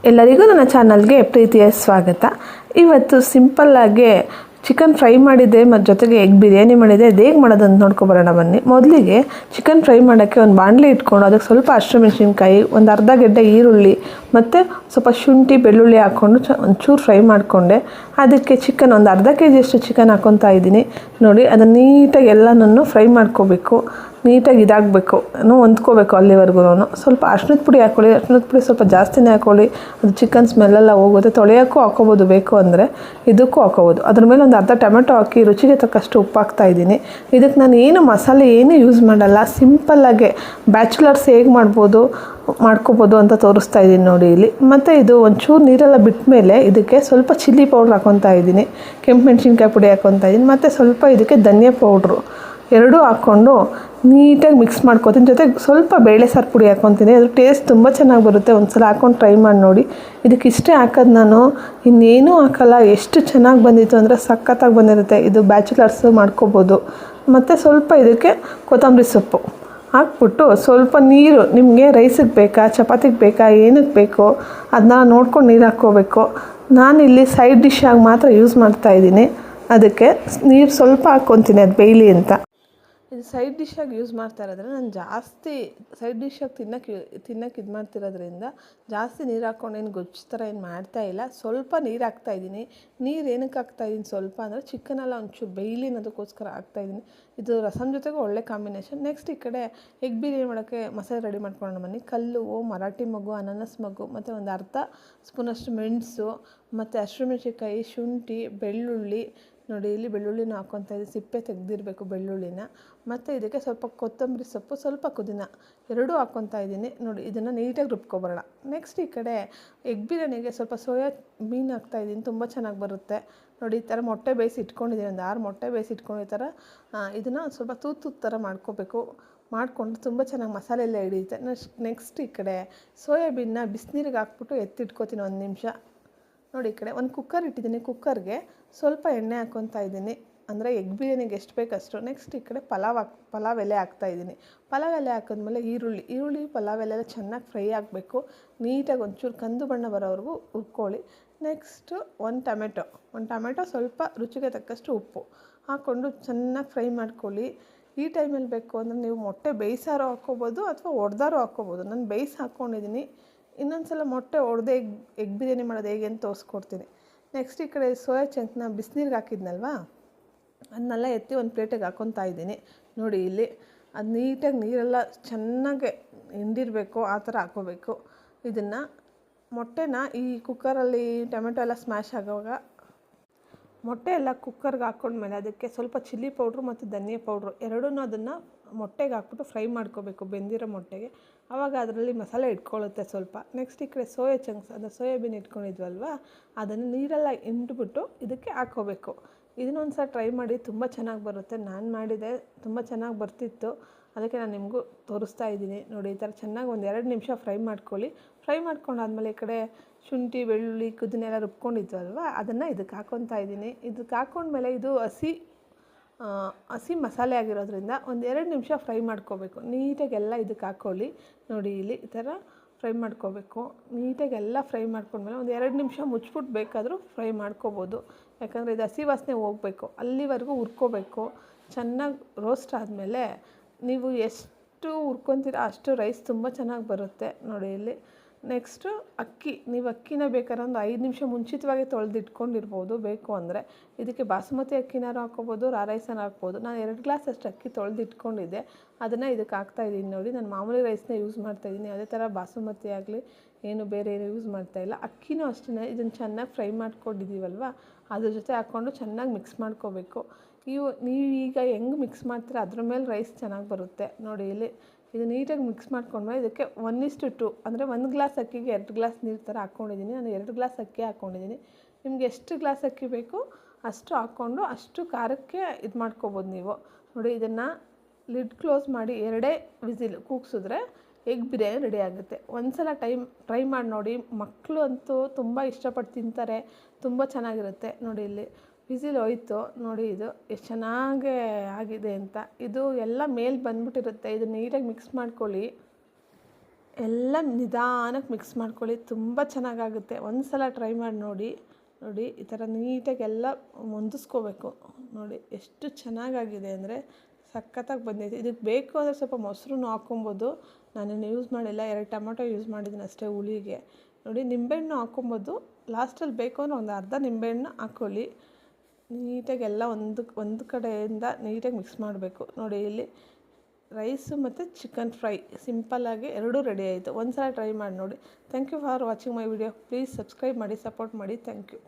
ಎಲ್ಲರಿಗೂ ನನ್ನ ಚಾನಲ್ಗೆ ಪ್ರೀತಿಯ ಸ್ವಾಗತ. ಇವತ್ತು ಸಿಂಪಲ್ಲಾಗಿ ಚಿಕನ್ ಫ್ರೈ ಮಾಡಿದ್ದೆ ಮತ್ತು ಜೊತೆಗೆ ಎಗ್ ಬಿರಿಯಾನಿ ಮಾಡಿದ್ದೆ. ಅದು ಹೇಗೆ ಮಾಡೋದಂತ ನೋಡ್ಕೊಬರೋಣ ಬನ್ನಿ. ಮೊದಲಿಗೆ ಚಿಕನ್ ಫ್ರೈ ಮಾಡೋಕ್ಕೆ ಒಂದು ಬಾಣಲೆ ಇಟ್ಕೊಂಡು ಅದಕ್ಕೆ ಸ್ವಲ್ಪ ಹಸಿಮೆಣಸಿನ್ಕಾಯಿ, ಒಂದು ಅರ್ಧ ಗೆಡ್ಡೆ ಈರುಳ್ಳಿ ಮತ್ತು ಸ್ವಲ್ಪ ಶುಂಠಿ ಬೆಳ್ಳುಳ್ಳಿ ಹಾಕ್ಕೊಂಡು ಒಂಚೂರು ಫ್ರೈ ಮಾಡಿಕೊಂಡೆ. ಅದಕ್ಕೆ ಚಿಕನ್ ಒಂದು ಅರ್ಧ ಕೆ ಜಿಯಷ್ಟು ಚಿಕನ್ ಹಾಕ್ಕೊತಾ ಇದ್ದೀನಿ. ನೋಡಿ, ಅದನ್ನು ನೀಟಾಗಿ ಎಲ್ಲನೂ ಫ್ರೈ ಮಾಡ್ಕೋಬೇಕು. ನೀಟಾಗಿ ಇದಾಗಬೇಕು, ಹೊಂದ್ಕೋಬೇಕು ಅಲ್ಲಿವರೆಗೂ. ಸ್ವಲ್ಪ ಅರ್ಶಿಣದ ಪುಡಿ ಹಾಕ್ಕೊಳ್ಳಿ. ಅರ್ಶಿಣದ ಪುಡಿ ಸ್ವಲ್ಪ ಜಾಸ್ತಿನೇ ಹಾಕ್ಕೊಳ್ಳಿ, ಅದು ಚಿಕನ್ ಸ್ಮೆಲ್ಲೆಲ್ಲ ಹೋಗುತ್ತೆ. ತೊಳೆಯೋಕ್ಕೂ ಹಾಕ್ಕೋಬೋದು, ಬೇಕು ಅಂದರೆ ಇದಕ್ಕೂ ಹಾಕ್ಕೋಬೋದು. ಅದ್ರ ಮೇಲೆ ಒಂದು ಅರ್ಧ ಟೊಮೆಟೊ ಹಾಕಿ ರುಚಿಗೆ ತಕ್ಕಷ್ಟು ಉಪ್ಪು ಹಾಕ್ತಾಯಿದ್ದೀನಿ. ಇದಕ್ಕೆ ನಾನು ಏನು ಮಸಾಲೆ ಏನೂ ಯೂಸ್ ಮಾಡಲ್ಲ, ಸಿಂಪಲ್ಲಾಗೆ ಬ್ಯಾಚುಲರ್ಸ್ ಹೇಗೆ ಮಾಡ್ಕೋಬೋದು ಅಂತ ತೋರಿಸ್ತಾ ಇದ್ದೀನಿ ನೋಡಿ ಇಲ್ಲಿ. ಮತ್ತು ಇದು ಒಂಚೂರು ನೀರೆಲ್ಲ ಬಿಟ್ಟ ಮೇಲೆ ಇದಕ್ಕೆ ಸ್ವಲ್ಪ ಚಿಲ್ಲಿ ಪೌಡ್ರ್ ಹಾಕ್ಕೊತಾ ಇದ್ದೀನಿ, ಕೆಂಪು ಮೆಣಸಿನ್ಕಾಯಿ ಪುಡಿ ಹಾಕ್ಕೊತಾ ಇದ್ದೀನಿ, ಮತ್ತು ಸ್ವಲ್ಪ ಇದಕ್ಕೆ ಧನಿಯಾ ಪೌಡ್ರು ಎರಡೂ ಹಾಕ್ಕೊಂಡು ನೀಟಾಗಿ ಮಿಕ್ಸ್ ಮಾಡ್ಕೊತೀನಿ. ಜೊತೆಗೆ ಸ್ವಲ್ಪ ಬೇಳೆ ಸಾರು ಪುಡಿ ಹಾಕ್ಕೊತೀನಿ. ಅದು ಟೇಸ್ಟ್ ತುಂಬ ಚೆನ್ನಾಗಿ ಬರುತ್ತೆ. ಒಂದು ಸಲ ಹಾಕ್ಕೊಂಡು ಟ್ರೈ ಮಾಡಿ ನೋಡಿ. ಇದಕ್ಕೆ ಇಷ್ಟೇ ಹಾಕೋದು, ನಾನು ಇನ್ನೇನೂ ಹಾಕಲ್ಲ. ಎಷ್ಟು ಚೆನ್ನಾಗಿ ಬಂದಿತ್ತು ಅಂದರೆ ಸಖತ್ತಾಗಿ ಬಂದಿರುತ್ತೆ. ಇದು ಬ್ಯಾಚುಲರ್ಸು ಮಾಡ್ಕೋಬೋದು. ಮತ್ತು ಸ್ವಲ್ಪ ಇದಕ್ಕೆ ಕೊತ್ತಂಬರಿ ಸೊಪ್ಪು ಹಾಕ್ಬಿಟ್ಟು ಸ್ವಲ್ಪ ನೀರು, ನಿಮಗೆ ರೈಸಿಗೆ ಬೇಕಾ ಚಪಾತಿಗೆ ಬೇಕಾ ಏನಕ್ಕೆ ಬೇಕೋ ಅದನ್ನ ನೋಡ್ಕೊಂಡು ನೀರು ಹಾಕ್ಕೋಬೇಕು. ನಾನಿಲ್ಲಿ ಸೈಡ್ ಡಿಶ್ಶಾಗಿ ಮಾತ್ರ ಯೂಸ್ ಮಾಡ್ತಾಯಿದ್ದೀನಿ. ಅದಕ್ಕೆ ನೀರು ಸ್ವಲ್ಪ ಹಾಕ್ಕೊತೀನಿ, ಅದು ಬೇಯಲಿ ಅಂತ. ಇದು ಸೈಡ್ ಡಿಶ್ಶಾಗಿ ಯೂಸ್ ಮಾಡ್ತಾ ಇರೋದ್ರೆ ನಾನು ಜಾಸ್ತಿ ಸೈಡ್ ಡಿಶ್ಶಾಗಿ ತಿನ್ನೋಕ್ಕೆ ಇದು ಮಾಡ್ತಿರೋದ್ರಿಂದ ಜಾಸ್ತಿ ನೀರು ಹಾಕ್ಕೊಂಡೇನು ಗೊಜ್ಜು ಥರ ಏನು ಮಾಡ್ತಾಯಿಲ್ಲ. ಸ್ವಲ್ಪ ನೀರು ಹಾಕ್ತಾಯಿದ್ದೀನಿ. ನೀರು ಏನಕ್ಕೆ ಹಾಕ್ತಾಯಿದ್ದೀನಿ ಸ್ವಲ್ಪ ಅಂದರೆ ಚಿಕನೆಲ್ಲ ಒಂಚೂರು ಬೇಯಲಿ ಅನ್ನೋದಕ್ಕೋಸ್ಕರ ಹಾಕ್ತಾಯಿದ್ದೀನಿ. ಇದು ರಸಮ್ ಜೊತೆಗೆ ಒಳ್ಳೆ ಕಾಂಬಿನೇಷನ್. ನೆಕ್ಸ್ಟ್ ಈ ಕಡೆ ಎಗ್ ಬಿರಿಯಾನಿ ಮಾಡೋಕ್ಕೆ ಮಸಾಲೆ ರೆಡಿ ಮಾಡ್ಕೊಳ್ಳೋಣ ಬನ್ನಿ. ಕಲ್ಲು, ಮರಾಠಿ ಮೊಗ್ಗು, ಅನಾನಸ್ ಮೊಗ್ಗು, ಮತ್ತು ಒಂದು ಅರ್ಧ ಸ್ಪೂನಷ್ಟು ಮೆಣಸು, ಮತ್ತು ಹಸಿಮೆಣಸಿನ್ಕಾಯಿ, ಶುಂಠಿ, ಬೆಳ್ಳುಳ್ಳಿ. ನೋಡಿ, ಇಲ್ಲಿ ಬೆಳ್ಳುಳ್ಳಿನ ಹಾಕ್ಕೊತಾ ಇದ್ದೀನಿ, ಸಿಪ್ಪೆ ತೆಗೆದಿರಬೇಕು ಬೆಳ್ಳುಳ್ಳಿನ. ಮತ್ತು ಇದಕ್ಕೆ ಸ್ವಲ್ಪ ಕೊತ್ತಂಬರಿ ಸೊಪ್ಪು, ಸ್ವಲ್ಪ ಪುದೀನ ಎರಡೂ ಹಾಕ್ಕೊತಾ ಇದ್ದೀನಿ. ನೋಡಿ, ಇದನ್ನು ನೀಟಾಗಿ ರುಬ್ಕೊಬರೋಣ. ನೆಕ್ಸ್ಟ್ ಈ ಕಡೆ ಎಗ್ ಬಿರಿಯಾನಿಗೆ ಸ್ವಲ್ಪ ಸೋಯಾ ಬೀನ್ ಹಾಕ್ತಾಯಿದ್ದೀನಿ, ತುಂಬ ಚೆನ್ನಾಗಿ ಬರುತ್ತೆ. ನೋಡಿ, ಈ ಥರ ಮೊಟ್ಟೆ ಬೇಯಿಸಿ ಇಟ್ಕೊಂಡಿದ್ದೀನಿ, ಒಂದು 6 ಮೊಟ್ಟೆ ಬೇಯಿಸಿ ಇಟ್ಕೊಂಡು ಈ ಥರ ಇದನ್ನು ಸ್ವಲ್ಪ ತೂತು ಥರ ಮಾಡ್ಕೋಬೇಕು. ಮಾಡಿಕೊಂಡು ತುಂಬ ಚೆನ್ನಾಗಿ ಮಸಾಲೆ ಎಲ್ಲ ಹಿಡಿಯುತ್ತೆ. ನೆಕ್ಸ್ಟ್ ಈ ಕಡೆ ಸೋಯಾಬೀನ್ನ ಬಿಸಿನೀರಿಗೆ ಹಾಕ್ಬಿಟ್ಟು ಎತ್ತಿಟ್ಕೋತೀನಿ 1 ನಿಮಿಷ. ನೋಡಿ, ಈ ಕಡೆ ಒಂದು ಕುಕ್ಕರ್ ಇಟ್ಟಿದ್ದೀನಿ. ಕುಕ್ಕರ್ಗೆ ಸ್ವಲ್ಪ ಎಣ್ಣೆ ಹಾಕ್ಕೊತಾ ಇದ್ದೀನಿ, ಅಂದರೆ ಎಗ್ ಬಿರಿಯಾನಿಗೆ ಎಷ್ಟು ಬೇಕಷ್ಟು. ನೆಕ್ಸ್ಟ್ ಈ ಕಡೆ ಪಲಾವ್ ಎಲೆ ಹಾಕ್ತಾಯಿದ್ದೀನಿ. ಪಲಾವ್ ಎಲೆ ಹಾಕಿದ್ಮೇಲೆ ಈರುಳ್ಳಿ ಪಲಾವ್ ಎಲೆ ಎಲ್ಲ ಚೆನ್ನಾಗಿ ಫ್ರೈ ಆಗಬೇಕು. ನೀಟಾಗಿ ಒಂಚೂರು ಕಂದು ಬಣ್ಣ ಬರೋವರೆಗೂ ಹುರ್ಕೊಳ್ಳಿ. ನೆಕ್ಸ್ಟು ಒಂದು ಟೊಮೆಟೊ ಸ್ವಲ್ಪ ರುಚಿಗೆ ತಕ್ಕಷ್ಟು ಉಪ್ಪು ಹಾಕ್ಕೊಂಡು ಚೆನ್ನಾಗಿ ಫ್ರೈ ಮಾಡ್ಕೊಳ್ಳಿ. ಈ ಟೈಮಲ್ಲಿ ಬೇಕು ಅಂದರೆ ನೀವು ಮೊಟ್ಟೆ ಬೇಯಿಸಾರು ಹಾಕ್ಕೋಬೋದು ಅಥವಾ ಒಡೆದಾರು ಹಾಕ್ಕೋಬೋದು. ನಾನು ಬೇಯಿಸಿ ಹಾಕ್ಕೊಂಡಿದ್ದೀನಿ. ಇನ್ನೊಂದು ಸಲ ಮೊಟ್ಟೆ ಒಡೆದೇ ಎಗ್ ಬಿರಿಯಾನಿ ಮಾಡೋದು ಹೇಗೆ ಅಂತ ತೋರಿಸ್ಕೊಡ್ತೀನಿ. ನೆಕ್ಸ್ಟ್ ಈ ಕಡೆ ಸೋಯಾ ಚಂಕ್ನ ಬಿಸಿನೀರಿಗೆ ಹಾಕಿದ್ನಲ್ವಾ, ಅದನ್ನೆಲ್ಲ ಎತ್ತಿ ಒಂದು ಪ್ಲೇಟಿಗೆ ಹಾಕ್ಕೊತಾ ಇದ್ದೀನಿ. ನೋಡಿ, ಇಲ್ಲಿ ಅದು ನೀಟಾಗಿ ನೀರೆಲ್ಲ ಚೆನ್ನಾಗಿ ಹಿಂಡಿರಬೇಕು, ಆ ಥರ ಹಾಕ್ಕೋಬೇಕು. ಇದನ್ನು ಮೊಟ್ಟೆನ ಈ ಕುಕ್ಕರಲ್ಲಿ ಟೊಮೆಟೊ ಎಲ್ಲ ಸ್ಮ್ಯಾಶ್ ಆಗೋವಾಗ ಮೊಟ್ಟೆ ಎಲ್ಲ ಕುಕ್ಕರ್ಗೆ ಹಾಕ್ಕೊಂಡ್ಮೇಲೆ ಅದಕ್ಕೆ ಸ್ವಲ್ಪ ಚಿಲ್ಲಿ ಪೌಡ್ರು ಮತ್ತು ಧನಿಯಾ ಪೌಡ್ರು ಎರಡೂ ಅದನ್ನು ಮೊಟ್ಟೆಗೆ ಹಾಕ್ಬಿಟ್ಟು ಫ್ರೈ ಮಾಡ್ಕೋಬೇಕು, ಬೆಂದಿರೋ ಮೊಟ್ಟೆಗೆ. ಆವಾಗ ಅದರಲ್ಲಿ ಮಸಾಲೆ ಇಟ್ಕೊಳ್ಳುತ್ತೆ ಸ್ವಲ್ಪ. ನೆಕ್ಸ್ಟ್ ಈ ಕಡೆ ಸೋಯಾ ಚಂಕ್ಸ್, ಅದು ಸೋಯಾಬೀನ್ ಇಟ್ಕೊಂಡಿದ್ವಲ್ವ, ಅದನ್ನು ನೀರೆಲ್ಲ ಹಿಂಡ್ಬಿಟ್ಟು ಇದಕ್ಕೆ ಹಾಕ್ಕೋಬೇಕು. ಇದನ್ನೊಂದು ಸಲ ಟ್ರೈ ಮಾಡಿ, ತುಂಬ ಚೆನ್ನಾಗಿ ಬರುತ್ತೆ. ನಾನು ಮಾಡಿದೆ, ತುಂಬ ಚೆನ್ನಾಗಿ ಬರ್ತಿತ್ತು, ಅದಕ್ಕೆ ನಾನು ನಿಮಗೂ ತೋರಿಸ್ತಾ ಇದ್ದೀನಿ. ನೋಡಿ, ಈ ಥರ ಚೆನ್ನಾಗಿ ಒಂದು 2 ನಿಮಿಷ ಫ್ರೈ ಮಾಡ್ಕೊಳ್ಳಿ. ಫ್ರೈ ಮಾಡ್ಕೊಂಡಾದ್ಮೇಲೆ ಈ ಕಡೆ ಶುಂಠಿ ಬೆಳ್ಳುಳ್ಳಿ ಕುದಿನೆಲ್ಲ ರುಬ್ಕೊಂಡಿದ್ವಲ್ವ, ಅದನ್ನು ಇದಕ್ಕೆ ಹಾಕ್ಕೊತಾ ಇದ್ದೀನಿ. ಇದಕ್ಕೆ ಹಾಕ್ಕೊಂಡ್ಮೇಲೆ ಇದು ಹಸಿ ಮಸಾಲೆ ಆಗಿರೋದ್ರಿಂದ ಒಂದು 2 ನಿಮಿಷ ಫ್ರೈ ಮಾಡ್ಕೋಬೇಕು. ನೀಟಾಗಿ ಎಲ್ಲ ಇದಕ್ಕೆ ಹಾಕ್ಕೊಳ್ಳಿ. ನೋಡಿ, ಇಲ್ಲಿ ಈ ಥರ ಫ್ರೈ ಮಾಡ್ಕೋಬೇಕು. ನೀಟಾಗಿ ಎಲ್ಲ ಫ್ರೈ ಮಾಡ್ಕೊಂಡ್ಮೇಲೆ ಒಂದು 2 ನಿಮಿಷ ಮುಚ್ಚಿಬಿಟ್ಟು ಬೇಕಾದರೂ ಫ್ರೈ ಮಾಡ್ಕೋಬೋದು. ಯಾಕಂದರೆ ಇದು ಹಸಿ ವಾಸನೆ ಹೋಗಬೇಕು, ಅಲ್ಲಿವರೆಗೂ ಹುರ್ಕೋಬೇಕು. ಚೆನ್ನಾಗಿ ರೋಸ್ಟ್ ಆದಮೇಲೆ ನೀವು ಎಷ್ಟು ಹುರ್ಕೊತೀರ ಅಷ್ಟು ರೈಸ್ ತುಂಬ ಚೆನ್ನಾಗಿ ಬರುತ್ತೆ. ನೋಡಿ, ಇಲ್ಲಿ ನೆಕ್ಸ್ಟು ನೀವು ಅಕ್ಕಿನ ಬೇಕಾದ್ರೆ ಒಂದು 5 ನಿಮಿಷ ಮುಂಚಿತವಾಗಿ ತೊಳೆದಿಟ್ಕೊಂಡಿರ್ಬೋದು. ಬೇಕು ಅಂದರೆ ಇದಕ್ಕೆ ಬಾಸುಮತಿ ಅಕ್ಕಿನಾರು ಹಾಕ್ಕೋಬೋದು, ರೈಸನ್ನು ಹಾಕ್ಬೋದು. ನಾನು 2 ಗ್ಲಾಸ್ ಅಷ್ಟು ಅಕ್ಕಿ ತೊಳೆದಿಟ್ಕೊಂಡಿದ್ದೆ, ಅದನ್ನು ಇದಕ್ಕೆ ಹಾಕ್ತಾಯಿದ್ದೀನಿ. ನೋಡಿ, ನಾನು ಮಾಮೂಲಿ ರೈಸ್ನ ಯೂಸ್ ಮಾಡ್ತಾಯಿದ್ದೀನಿ, ಯಾವುದೇ ಥರ ಬಾಸುಮತಿ ಆಗಲಿ ಏನು ಬೇರೆ ಏನು ಯೂಸ್ ಮಾಡ್ತಾಯಿಲ್ಲ. ಅಕ್ಕಿನೂ ಅಷ್ಟೇ, ಇದನ್ನು ಚೆನ್ನಾಗಿ ಫ್ರೈ ಮಾಡ್ಕೊಂಡಿದ್ದೀವಲ್ವ, ಅದ್ರ ಜೊತೆ ಹಾಕ್ಕೊಂಡು ಚೆನ್ನಾಗಿ ಮಿಕ್ಸ್ ಮಾಡ್ಕೋಬೇಕು. ನೀವು ಈಗ ಹೆಂಗೆ ಮಿಕ್ಸ್ ಮಾಡ್ತೀರ ಅದ್ರ ಮೇಲೆ ರೈಸ್ ಚೆನ್ನಾಗಿ ಬರುತ್ತೆ. ನೋಡಿ, ಇಲ್ಲಿ ಇದು ನೀಟಾಗಿ ಮಿಕ್ಸ್ ಮಾಡ್ಕೊಂಡ್ಮೇಲೆ ಇದಕ್ಕೆ 1:2 ಅಂದರೆ 1 ಗ್ಲಾಸ್ ಅಕ್ಕಿಗೆ 2 ಗ್ಲಾಸ್ ನೀರು ಥರ ಹಾಕ್ಕೊಂಡಿದ್ದೀನಿ. ನಾನು 2 ಗ್ಲಾಸ್ ಅಕ್ಕಿ ಹಾಕ್ಕೊಂಡಿದ್ದೀನಿ. ನಿಮ್ಗೆ ಎಷ್ಟು ಗ್ಲಾಸ್ ಅಕ್ಕಿ ಬೇಕು ಅಷ್ಟು ಹಾಕ್ಕೊಂಡು ಅಷ್ಟು ಖಾರಕ್ಕೆ ಇದು ಮಾಡ್ಕೊಬೋದು ನೀವು. ನೋಡಿ, ಇದನ್ನು ಲಿಡ್ ಕ್ಲೋಸ್ ಮಾಡಿ 2 ವಿಸಿಲ್ ಕೂಗಿಸಿದ್ರೆ ಎಗ್ ಬಿರಿಯಾನಿ ರೆಡಿ ಆಗುತ್ತೆ. ಒಂದು ಸಲ ಟ್ರೈ ಮಾಡಿ ನೋಡಿ. ಮಕ್ಕಳು ಅಂತೂ ತುಂಬ ಇಷ್ಟಪಟ್ಟು ತಿಂತಾರೆ, ತುಂಬ ಚೆನ್ನಾಗಿರುತ್ತೆ. ನೋಡಿ, ಇಲ್ಲಿ ವಿಸಿಲ್ ಹೋಯ್ತು. ನೋಡಿ, ಇದು ಎಷ್ಟು ಚೆನ್ನಾಗೇ ಆಗಿದೆ ಅಂತ. ಇದು ಎಲ್ಲ ಮೇಲೆ ಬಂದ್ಬಿಟ್ಟಿರುತ್ತೆ. ಇದು ನೀಟಾಗಿ ಮಿಕ್ಸ್ ಮಾಡ್ಕೊಳ್ಳಿ. ಎಲ್ಲ ನಿಧಾನಕ್ಕೆ ಮಿಕ್ಸ್ ಮಾಡ್ಕೊಳ್ಳಿ, ತುಂಬ ಚೆನ್ನಾಗಾಗುತ್ತೆ. ಒಂದು ಸಲ ಟ್ರೈ ಮಾಡಿ ನೋಡಿ. ನೋಡಿ ಈ ಥರ ನೀಟಾಗಿ ಎಲ್ಲ ಹೊಂದಿಸ್ಕೋಬೇಕು. ನೋಡಿ ಎಷ್ಟು ಚೆನ್ನಾಗಾಗಿದೆ ಅಂದರೆ ಸಖತ್ತಾಗಿ ಬಂದೈತೆ. ಇದಕ್ಕೆ ಬೇಕು ಅಂದರೆ ಸ್ವಲ್ಪ ಮೊಸರು ಹಾಕ್ಕೊಬೋದು. ನಾನೇನು ಯೂಸ್ ಮಾಡಿಲ್ಲ, 2 ಟೊಮೊಟೊ ಯೂಸ್ ಮಾಡಿದ್ದೀನಿ ಅಷ್ಟೇ ಹುಳಿಗೆ. ನೋಡಿ ನಿಂಬೆಹಣ್ಣು ಹಾಕ್ಕೊಬೋದು. ಲಾಸ್ಟಲ್ಲಿ ಬೇಕು ಅಂದರೆ ಒಂದು ಅರ್ಧ ನಿಂಬೆಹಣ್ಣು ಹಾಕ್ಕೊಳ್ಳಿ. ನೀಟಾಗಿ ಎಲ್ಲ ಒಂದು ಕಡೆಯಿಂದ ನೀಟಾಗಿ ಮಿಕ್ಸ್ ಮಾಡಬೇಕು. ನೋಡಿ ಇಲ್ಲಿ ರೈಸು ಮತ್ತು ಚಿಕನ್ ಫ್ರೈ ಸಿಂಪಲ್ಲಾಗಿ ಎರಡೂ ರೆಡಿ ಆಯಿತು. ಒಂದು ಸಲ ಟ್ರೈ ಮಾಡಿ ನೋಡಿ. Thank you for watching my video. Please subscribe ಮಾಡಿ, ಸಪೋರ್ಟ್ ಮಾಡಿ. Thank you.